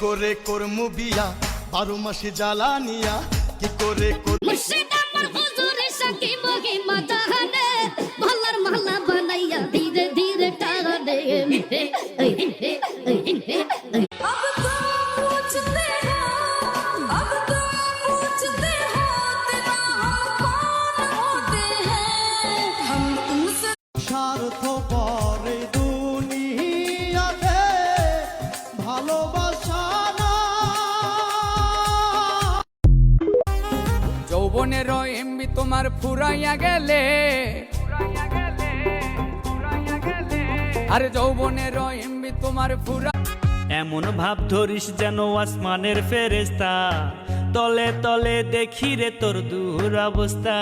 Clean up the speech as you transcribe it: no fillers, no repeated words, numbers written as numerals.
করে করমু বিয়া 12 মাসে জ্বালানিয়া কি করে মুর্শিদ আমার হুজুরে সাকি মহিমা জাহানে মহল্লার মহল্লা বানাইয়া ধীরে ধীরে টানে স্বার্থ পরে দুনিয়াতে ভালোবাসা না। যৌবনের এমবি তোমার ফুরাইয়া গেলে, আরে যৌবনের এমবি তোমার ফুরা এমন ভাব ধরিস যেন আসমানের ফেরেশতা, তলে তলে দেখি রে তোর দুরবস্থা।